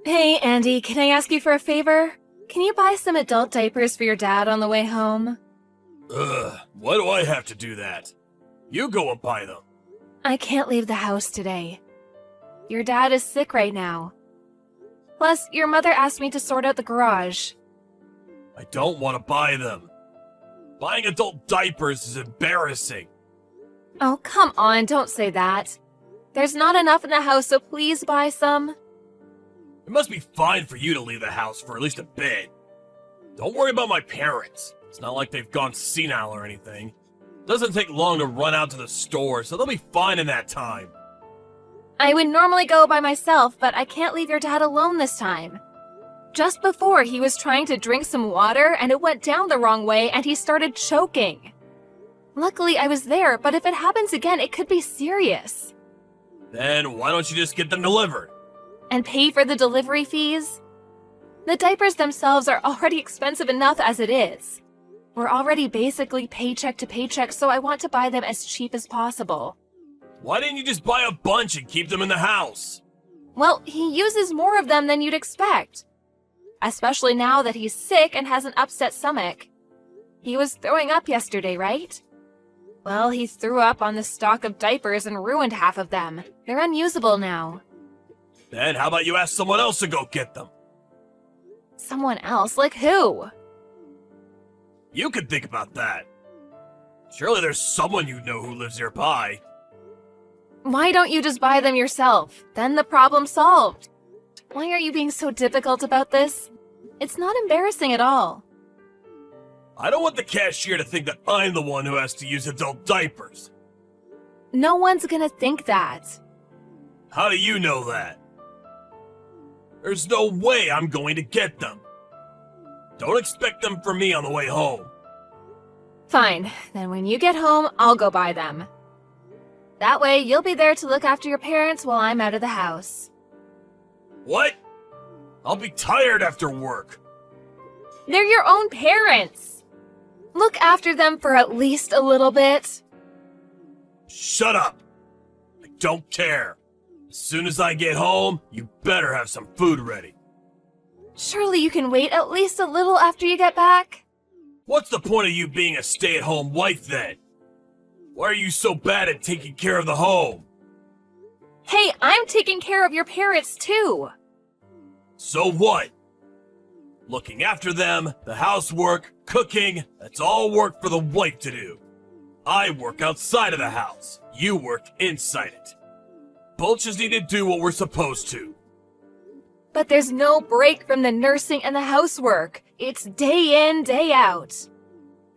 Hey, Andy, can I ask you for a favor? Can you buy some adult diapers for your dad on the way home? Why do I have to do that? You go and buy them. I can't leave the house today. Your dad is sick right now. Plus, your mother asked me to sort out the garage. I don't want to buy them. Buying adult diapers is embarrassing. Oh, come on, don't say that. There's not enough in the house, so please buy some. It must be fine for you to leave the house for at least a bit. Don't worry about my parents. It's not like they've gone senile or anything. It doesn't take long to run out to the store, so they'll be fine in that time. I would normally go by myself, but I can't leave your dad alone this time. Just before, he was trying to drink some water, and it went down the wrong way, and he started choking. Luckily, I was there, but if it happens again, it could be serious. Then why don't you just get them delivered? And pay for the delivery fees? The diapers themselves are already expensive enough as it is. We're already basically paycheck to paycheck, so I want to buy them as cheap as possible. Why didn't you just buy a bunch and keep them in the house? Well, he uses more of them than you'd expect. Especially now that he's sick and has an upset stomach. He was throwing up yesterday, right? Well, he threw up on the stock of diapers and ruined half of them. They're unusable now. Then how about you ask someone else to go get them? Someone else? Like who? You could think about that. Surely there's someone you know who lives nearby. Why don't you just buy them yourself? Then the problem's solved. Why are you being so difficult about this? It's not embarrassing at all. I don't want the cashier to think that I'm the one who has to use adult diapers. No one's gonna think that. How do you know that? There's no way I'm going to get them. Don't expect them from me on the way home. Fine, then when you get home, I'll go buy them. That way, you'll be there to look after your parents while I'm out of the house. What? I'll be tired after work. They're your own parents. Look after them for at least a little bit. Shut up. I don't care. As soon as I get home, you better have some food ready. Surely you can wait at least a little after you get back? What's the point of you being a stay-at-home wife then? Why are you so bad at taking care of the home? Hey, I'm taking care of your parents too. So what? Looking after them, the housework, cooking, that's all work for the wife to do. I work outside of the house. You work inside it. Both just need to do what we're supposed to. But there's no break from the nursing and the housework. It's day in, day out.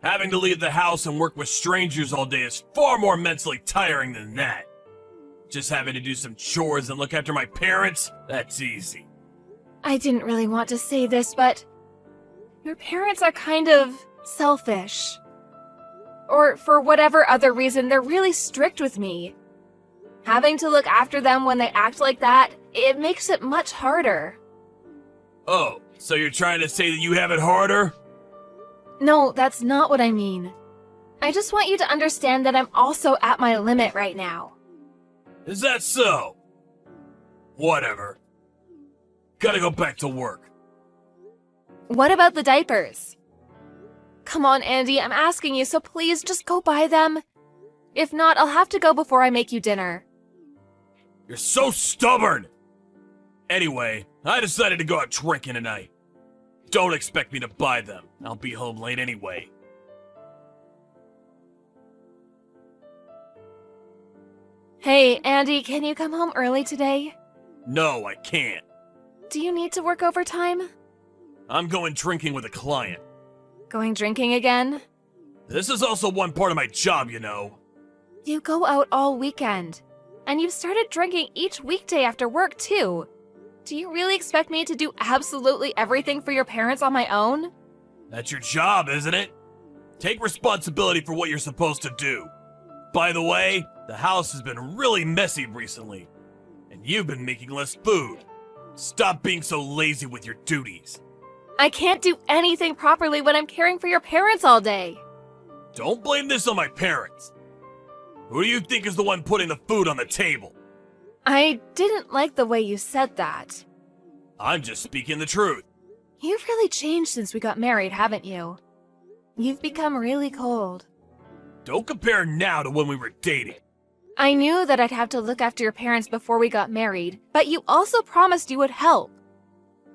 Having to leave the house and work with strangers all day is far more mentally tiring than that. Just having to do some chores and look after my parents, that's easy. I didn't really want to say this, but your parents are kind of selfish. Or for whatever other reason, they're really strict with me. Having to look after them when they act like that, it makes it much harder. Oh, so you're trying to say that you have it harder? No, that's not what I mean. I just want you to understand that I'm also at my limit right now. Is that so? Whatever. Gotta go back to work. What about the diapers? Come on, Andy, I'm asking you, so please just go buy them. If not, I'll have to go before I make you dinner. You're so stubborn! Anyway, I decided to go out drinking tonight. Don't expect me to buy them. I'll be home late anyway. Hey, Andy, can you come home early today? No, I can't. Do you need to work overtime? I'm going drinking with a client. Going drinking again? This is also one part of my job, you know. You go out all weekend. And you've started drinking each weekday after work, too. Do you really expect me to do absolutely everything for your parents on my own? That's your job, isn't it? Take responsibility for what you're supposed to do. By the way, the house has been really messy recently. And you've been making less food. Stop being so lazy with your duties. I can't do anything properly when I'm caring for your parents all day. Don't blame this on my parents. Who do you think is the one putting the food on the table? I didn't like the way you said that. I'm just speaking the truth. You've really changed since we got married, haven't you? You've become really cold. Don't compare now to when we were dating. I knew that I'd have to look after your parents before we got married, but you also promised you would help.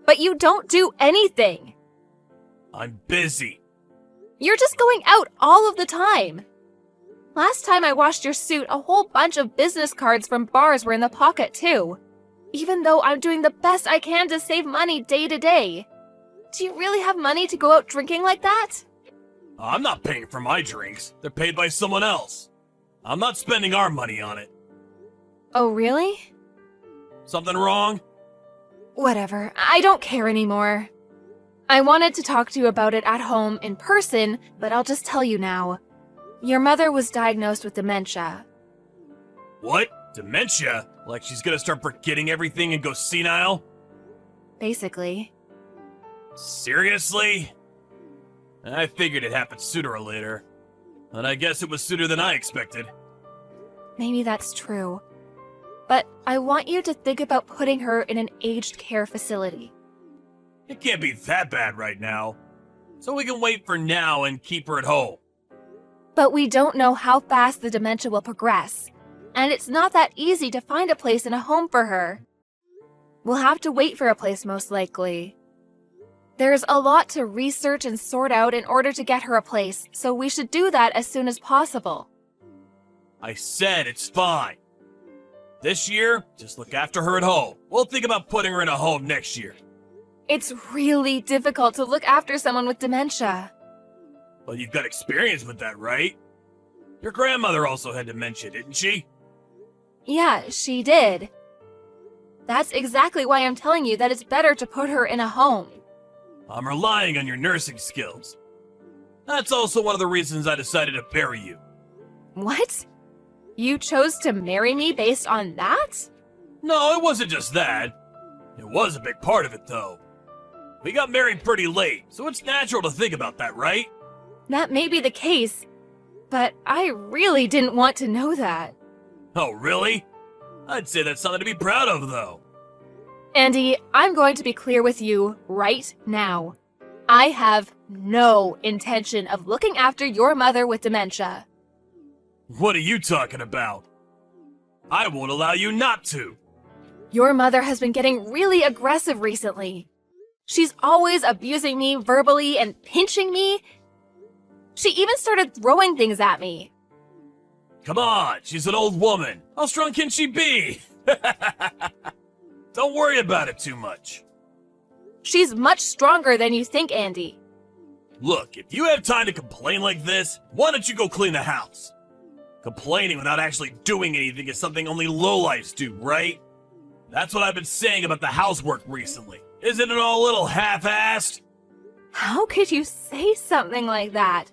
But you don't do anything. I'm busy. You're just going out all of the time. Last time I washed your suit, a whole bunch of business cards from bars were in the pocket too. Even though I'm doing the best I can to save money day to day. Do you really have money to go out drinking like that? I'm not paying for my drinks. They're paid by someone else. I'm not spending our money on it. Oh, really? Something wrong? Whatever, I don't care anymore. I wanted to talk to you about it at home in person, but I'll just tell you now. Your mother was diagnosed with dementia. What? Dementia? Like she's gonna start forgetting everything and go senile? Basically. Seriously? I figured it happened sooner or later. And I guess it was sooner than I expected. Maybe that's true. But I want you to think about putting her in an aged care facility. It can't be that bad right now. So we can wait for now and keep her at home. But we don't know how fast the dementia will progress. And it's not that easy to find a place in a home for her. We'll have to wait for a place most likely. There's a lot to research and sort out in order to get her a place, so we should do that as soon as possible. I said it's fine. This year, just look after her at home. We'll think about putting her in a home next year. It's really difficult to look after someone with dementia. Well, you've got experience with that, right? Your grandmother also had dementia, didn't she? Yeah, she did. That's exactly why I'm telling you that it's better to put her in a home. I'm relying on your nursing skills. That's also one of the reasons I decided to marry you. What? You chose to marry me based on that? No, it wasn't just that. It was a big part of it, though. We got married pretty late, so it's natural to think about that, right? That may be the case, but I really didn't want to know that. Oh, really? I'd say that's something to be proud of, though. Andy, I'm going to be clear with you right now. I have no intention of looking after your mother with dementia. What are you talking about? I won't allow you not to. Your mother has been getting really aggressive recently. She's always abusing me verbally and pinching me. She even started throwing things at me. Come on, she's an old woman. How strong can she be? Don't worry about it too much. She's much stronger than you think, Andy. Look, if you have time to complain like this, why don't you go clean the house? Complaining without actually doing anything is something only lowlifes do, right? That's what I've been saying about the housework recently. Isn't it all a little half-assed? How could you say something like that?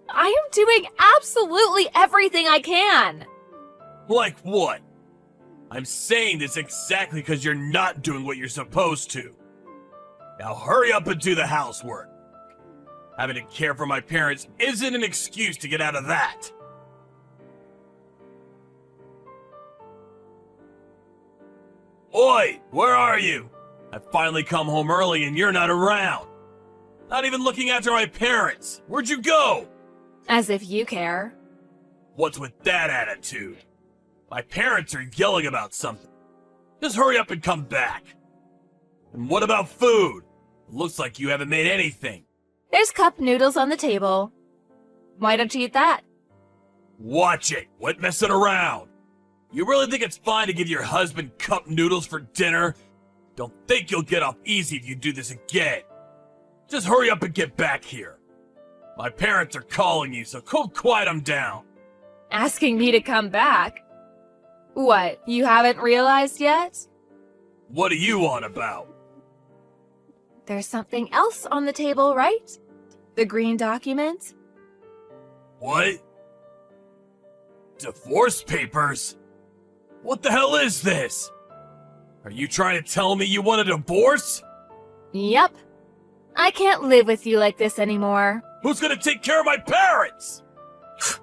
I am doing absolutely everything I can. Like what? I'm saying this exactly because you're not doing what you're supposed to. Now hurry up and do the housework. Having to care for my parents isn't an excuse to get out of that. Oi, where are you? I finally come home early and you're not around. Not even looking after my parents. Where'd you go? As if you care. What's with that attitude? My parents are yelling about something. Just hurry up and come back. And what about food? It looks like you haven't made anything. There's cup noodles on the table. Why don't you eat that? Watch it. Quit messing around. You really think it's fine to give your husband cup noodles for dinner? Don't think you'll get off easy if you do this again. Just hurry up and get back here. My parents are calling you, so go quiet them down. Asking me to come back? What, you haven't realized yet? What are you on about? There's something else on the table, right? The green document? What? Divorce papers? What the hell is this? Are you trying to tell me you want a divorce? Yep. I can't live with you like this anymore. Who's gonna take care of my parents?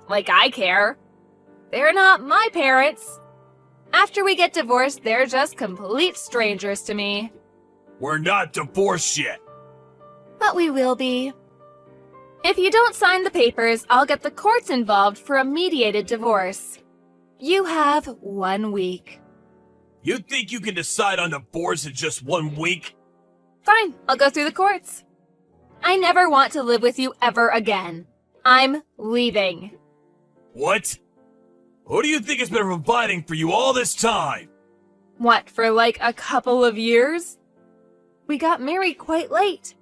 Like I care. They're not my parents. After we get divorced, they're just complete strangers to me. We're not divorced yet. But we will be. If you don't sign the papers, I'll get the courts involved for a mediated divorce. You have 1 week. You think you can decide on divorce in just 1 week? Fine, I'll go through the courts. I never want to live with you ever again. I'm leaving. What? Who do you think has been providing for you all this time? What, for like a couple of years? We got married quite late.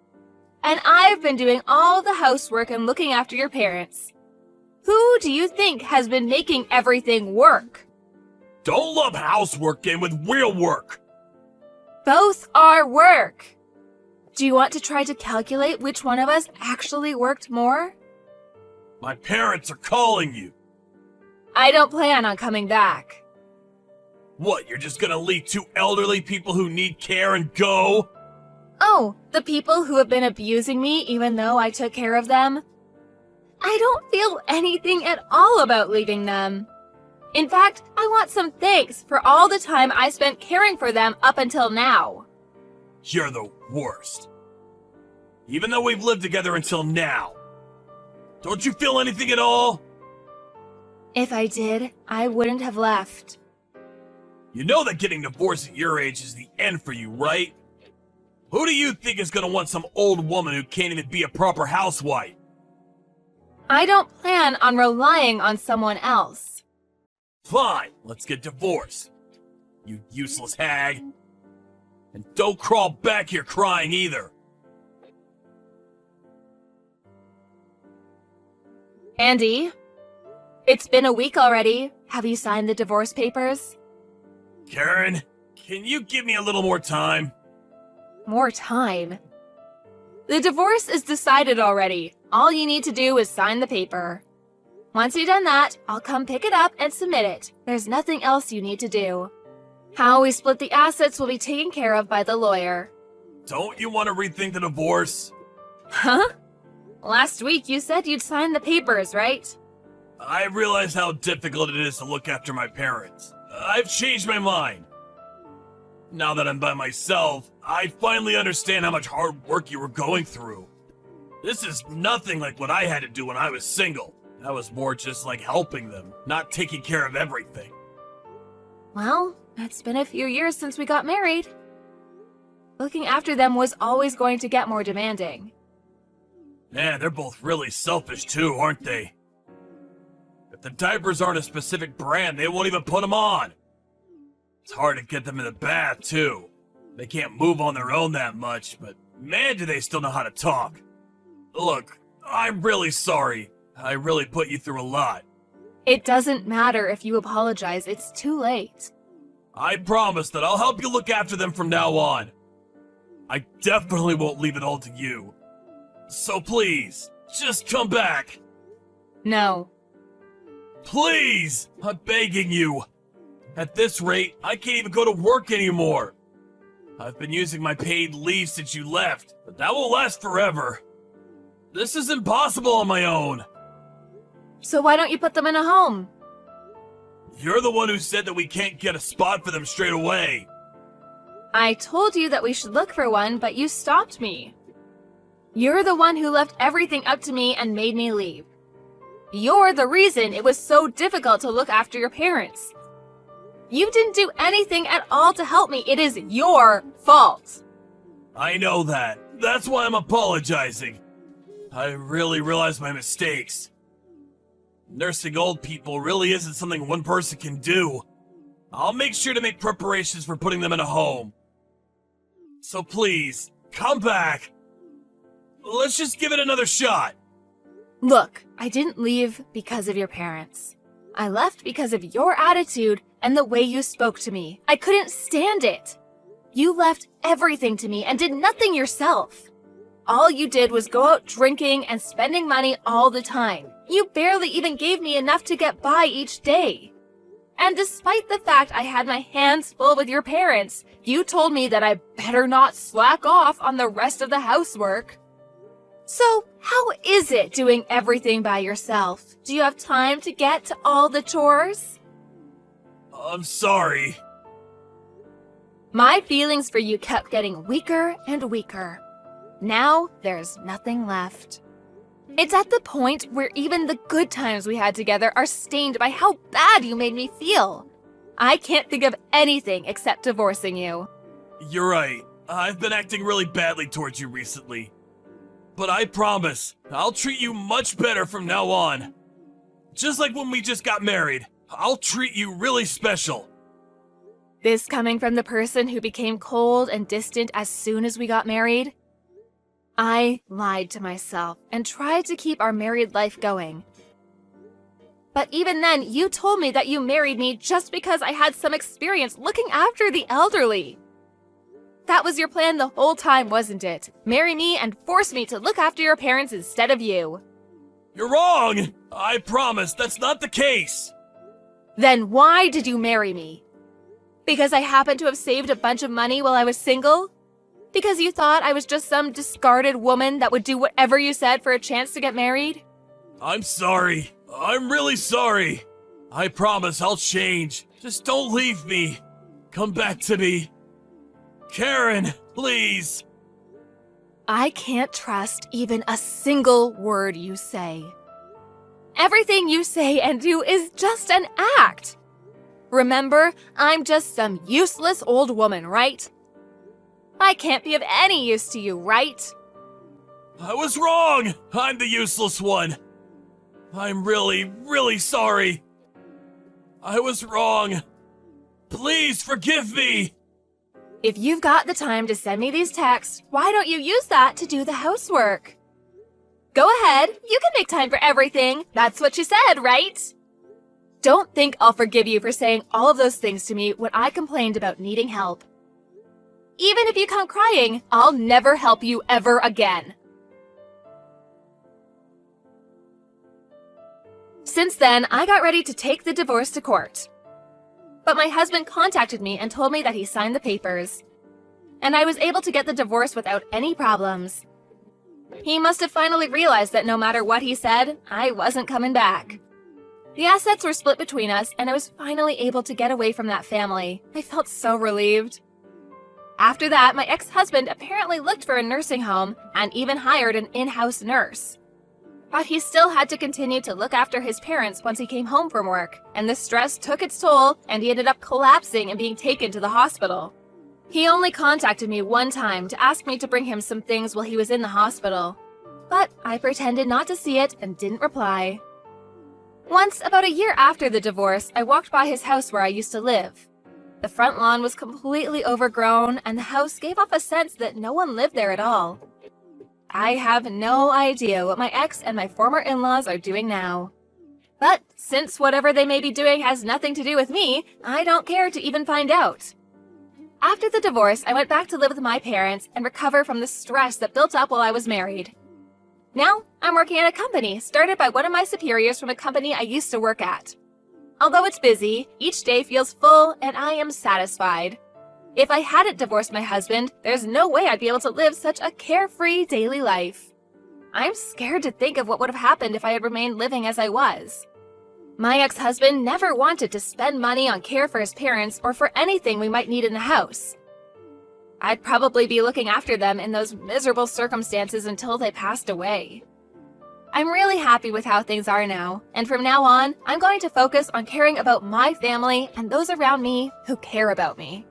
And I've been doing all the housework and looking after your parents. Who do you think has been making everything work? Don't lump housework in with real work. Both are work. Do you want to try to calculate which one of us actually worked more? My parents are calling you. I don't plan on coming back. What, you're just gonna leave 2 elderly people who need care and go? Oh, the people who have been abusing me even though I took care of them? I don't feel anything at all about leaving them. In fact, I want some thanks for all the time I spent caring for them up until now. You're the worst. Even though we've lived together until now. Don't you feel anything at all? If I did, I wouldn't have left. You know that getting divorced at your age is the end for you, right? Who do you think is gonna want some old woman who can't even be a proper housewife? I don't plan on relying on someone else. Fine, let's get divorced. You useless hag. And don't crawl back here crying either. Andy, it's been a week already. Have you signed the divorce papers? Karen, can you give me a little more time? More time? The divorce is decided already. All you need to do is sign the paper. Once you've done that, I'll come pick it up and submit it. There's nothing else you need to do. How we split the assets will be taken care of by the lawyer. Don't you want to rethink the divorce? Huh? Last week you said you'd sign the papers, right? I realize how difficult it is to look after my parents. I've changed my mind. Now that I'm by myself, I finally understand how much hard work you were going through. This is nothing like what I had to do when I was single. I was more just like helping them, not taking care of everything. Well, it's been a few years since we got married. Looking after them was always going to get more demanding. Man, they're both really selfish too, aren't they? If the diapers aren't a specific brand, they won't even put them on. It's hard to get them in the bath too. They can't move on their own that much, but man, do they still know how to talk. Look, I'm really sorry. I really put you through a lot. It doesn't matter if you apologize, it's too late. I promise that I'll help you look after them from now on. I definitely won't leave it all to you. So please, just come back. No. Please! I'm begging you. At this rate, I can't even go to work anymore. I've been using my paid leave since you left, but that won't last forever. This is impossible on my own. So why don't you put them in a home? You're the one who said that we can't get a spot for them straight away. I told you that we should look for one, but you stopped me. You're the one who left everything up to me and made me leave. You're the reason it was so difficult to look after your parents. You didn't do anything at all to help me. It is your fault. I know that. That's why I'm apologizing. I really realized my mistakes. Nursing old people really isn't something one person can do. I'll make sure to make preparations for putting them in a home. So please, come back. Let's just give it another shot. Look, I didn't leave because of your parents. I left because of your attitude and the way you spoke to me. I couldn't stand it. You left everything to me and did nothing yourself. All you did was go out drinking and spending money all the time. You barely even gave me enough to get by each day. And despite the fact I had my hands full with your parents, you told me that I better not slack off on the rest of the housework. So, how is it doing everything by yourself? Do you have time to get to all the chores? I'm sorry. My feelings for you kept getting weaker and weaker. Now, there's nothing left. It's at the point where even the good times we had together are stained by how bad you made me feel. I can't think of anything except divorcing you. You're right. I've been acting really badly towards you recently. But I promise, I'll treat you much better from now on. Just like when we just got married, I'll treat you really special. This coming from the person who became cold and distant as soon as we got married? I lied to myself and tried to keep our married life going. But even then, you told me that you married me just because I had some experience looking after the elderly. That was your plan the whole time, wasn't it? Marry me and force me to look after your parents instead of you. You're wrong! I promise that's not the case. Then why did you marry me? Because I happened to have saved a bunch of money while I was single? Because you thought I was just some discarded woman that would do whatever you said for a chance to get married? I'm sorry. I'm really sorry. I promise I'll change. Just don't leave me. Come back to me. Karen, please. I can't trust even a single word you say. Everything you say and do is just an act. Remember, I'm just some useless old woman, right? I can't be of any use to you, right? I was wrong. I'm the useless one. I'm really, really sorry. I was wrong. Please forgive me. If you've got the time to send me these texts, why don't you use that to do the housework? Go ahead, you can make time for everything. That's what you said, right? Don't think I'll forgive you for saying all of those things to me when I complained about needing help. Even if you come crying, I'll never help you ever again. Since then, I got ready to take the divorce to court. But my husband contacted me and told me that he signed the papers. And I was able to get the divorce without any problems. He must have finally realized that no matter what he said, I wasn't coming back. The assets were split between us, and I was finally able to get away from that family. I felt so relieved. After that, my ex-husband apparently looked for a nursing home and even hired an in-house nurse. But he still had to continue to look after his parents once he came home from work, and the stress took its toll, and he ended up collapsing and being taken to the hospital. He only contacted me one time to ask me to bring him some things while he was in the hospital. But I pretended not to see it and didn't reply. Once, about a year after the divorce, I walked by his house where I used to live. The front lawn was completely overgrown, and the house gave off a sense that no one lived there at all. I have no idea what my ex and my former in-laws are doing now. But since whatever they may be doing has nothing to do with me, I don't care to even find out. After the divorce, I went back to live with my parents and recover from the stress that built up while I was married. Now, I'm working at a company started by one of my superiors from a company I used to work at. Although it's busy, each day feels full and I am satisfied. If I hadn't divorced my husband, there's no way I'd be able to live such a carefree daily life. I'm scared to think of what would have happened if I had remained living as I was. My ex-husband never wanted to spend money on care for his parents or for anything we might need in the house. I'd probably be looking after them in those miserable circumstances until they passed away. I'm really happy with how things are now, and from now on, I'm going to focus on caring about my family and those around me who care about me.